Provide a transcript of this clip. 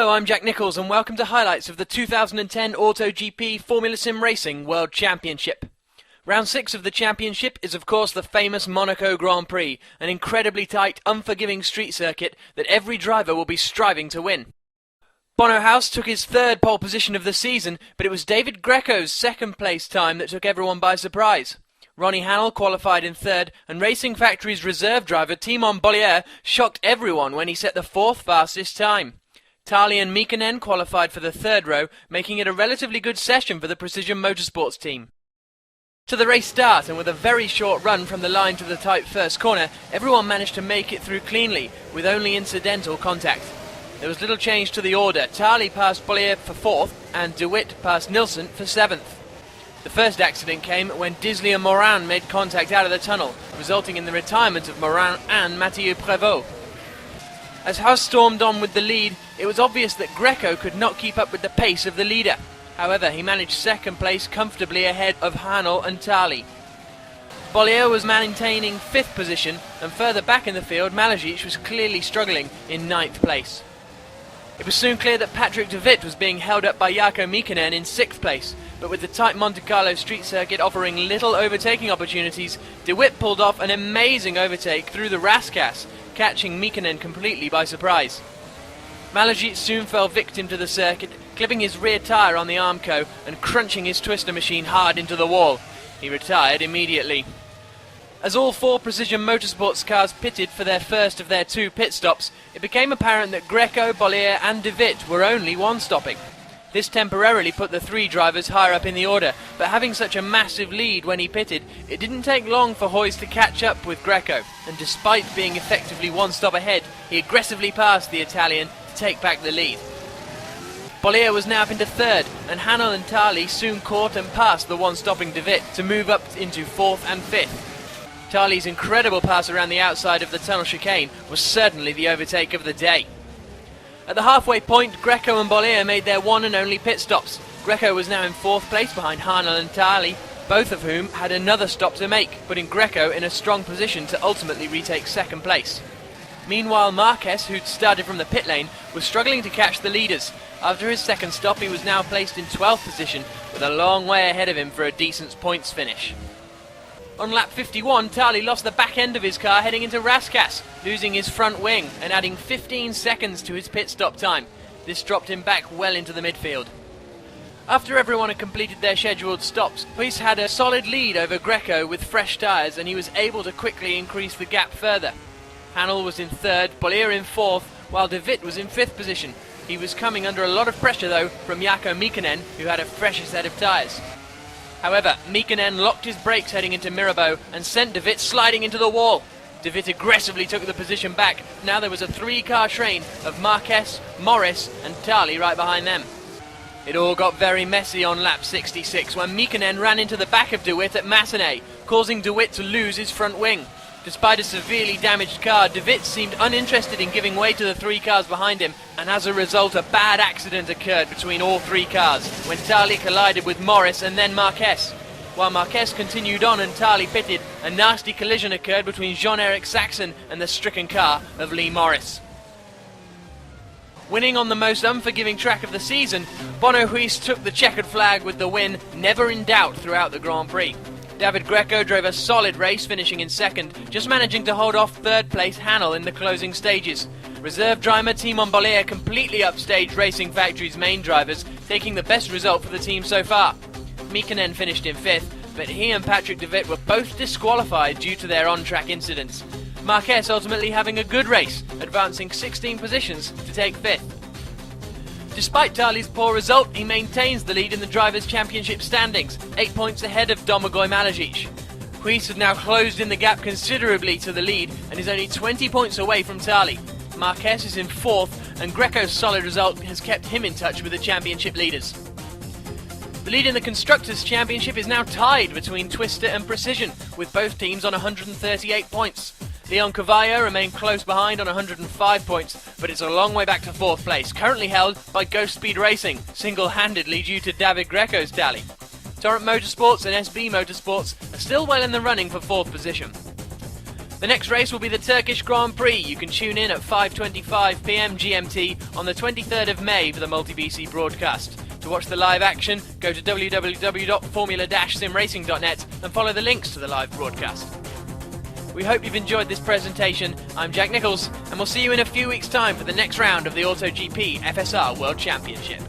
Hello, I'm Jack Nichols and welcome to highlights of the 2010 AutoGP Formula Sim Racing World Championship. Round 6 of the championship is of course the famous Monaco Grand Prix, an incredibly tight, unforgiving street circuit that every driver will be striving to win. Bono House took his third pole position of the season, but it was David Greco's second place time that took everyone by surprise. Ronnie Hannell qualified in third, and Racing Factory's reserve driver Timon Bollier shocked everyone when he set the fourth fastest time. Tali and Mikkonen qualified for the third row, making it a relatively good session for the Precision Motorsports team. To the race start, and with a very short run from the line to the tight first corner, everyone managed to make it through cleanly, with only incidental contact. There was little change to the order. Tali passed Bollier for fourth, and De Wit passed Nilsson for seventh. The first accident came when Disley and Morin made contact out of the tunnel, resulting in the retirement of Morin and Mathieu Prévost. As House stormed on with the lead, it was obvious that Greco could not keep up with the pace of the leader. However, he managed second place comfortably ahead of Hannell and Tali. Bollier was maintaining fifth position, and further back in the field, Malajic was clearly struggling in ninth place. It was soon clear that Patrick De Wit was being held up by Jarkko Mikkonen in sixth place, but with the tight Monte Carlo street circuit offering little overtaking opportunities, De Wit pulled off an amazing overtake through the Rascasse, catching Mikkonen completely by surprise. Malajic soon fell victim to the circuit, clipping his rear tyre on the Armco and crunching his twister machine hard into the wall. He retired immediately. As all four Precision Motorsports cars pitted for their first of their two pit stops, it became apparent that Greco, Bollier and De Wit were only one-stopping. This temporarily put the three drivers higher up in the order, but having such a massive lead when he pitted, it didn't take long for Hoyes to catch up with Greco, and despite being effectively one stop ahead, he aggressively passed the Italian to take back the lead. Bollier was now up into third, and Hannell and Tali soon caught and passed the one-stopping De Wit to move up into fourth and fifth. Tali's incredible pass around the outside of the tunnel chicane was certainly the overtake of the day. At the halfway point, Greco and Bollier made their one and only pit stops. Greco was now in fourth place behind Hannell and Tali, both of whom had another stop to make, putting Greco in a strong position to ultimately retake second place. Meanwhile, Marquez, who'd started from the pit lane, was struggling to catch the leaders. After his second stop, he was now placed in 12th position, with a long way ahead of him for a decent points finish. On lap 51, Tali lost the back end of his car heading into Rascasse, losing his front wing and adding 15 seconds to his pit stop time. This dropped him back well into the midfield. After everyone had completed their scheduled stops, Hoyes had a solid lead over Greco with fresh tyres, and he was able to quickly increase the gap further. Hannell was in third, Bollier in fourth, while De Wit was in fifth position. He was coming under a lot of pressure though from Jarkko Mikkonen, who had a fresher set of tyres. However, Mikkonen locked his brakes heading into Mirabeau and sent De Wit sliding into the wall. De Wit aggressively took the position back. Now there was a three-car train of Marquez, Morris and Tali right behind them. It all got very messy on lap 66 when Mikkonen ran into the back of De Wit at Massenet, causing De Wit to lose his front wing. Despite a severely damaged car, De Wit seemed uninterested in giving way to the three cars behind him, and as a result a bad accident occurred between all three cars, when Tali collided with Morris and then Marquez. While Marquez continued on and Tali pitted, a nasty collision occurred between Jean-Eric Saxon and the stricken car of Lee Morris. Winning on the most unforgiving track of the season, Bono Hoyes took the checkered flag with the win, never in doubt throughout the Grand Prix. David Greco drove a solid race, finishing in second, just managing to hold off third place Hannell in the closing stages. Reserve driver Timon Bollier completely upstaged Racing Factory's main drivers, taking the best result for the team so far. Mikkonen finished in fifth, but he and Patrick De Wit were both disqualified due to their on-track incidents. Marquez ultimately having a good race, advancing 16 positions to take fifth. Despite Tali's poor result, he maintains the lead in the Drivers' Championship standings, 8 points ahead of Domagoj Malajic. Hoyes had now closed in the gap considerably to the lead and is only 20 points away from Tali. Marquez is in fourth, and Greco's solid result has kept him in touch with the championship leaders. The lead in the Constructors' Championship is now tied between Twister and Precision, with both teams on 138 points. Leon Cavallo remained close behind on 105 points, but it's a long way back to fourth place, currently held by Ghost Speed Racing, single-handedly due to David Greco's tally. Torrent Motorsports and SB Motorsports are still well in the running for fourth position. The next race will be the Turkish Grand Prix. You can tune in at 5:25 PM GMT on the 23rd of May for the multi-BC broadcast. To watch the live action, go to www.formula-simracing.net and follow the links to the live broadcast. We hope you've enjoyed this presentation. I'm Jack Nichols, and we'll see you in a few weeks' time for the next round of the AutoGP FSR World Championship.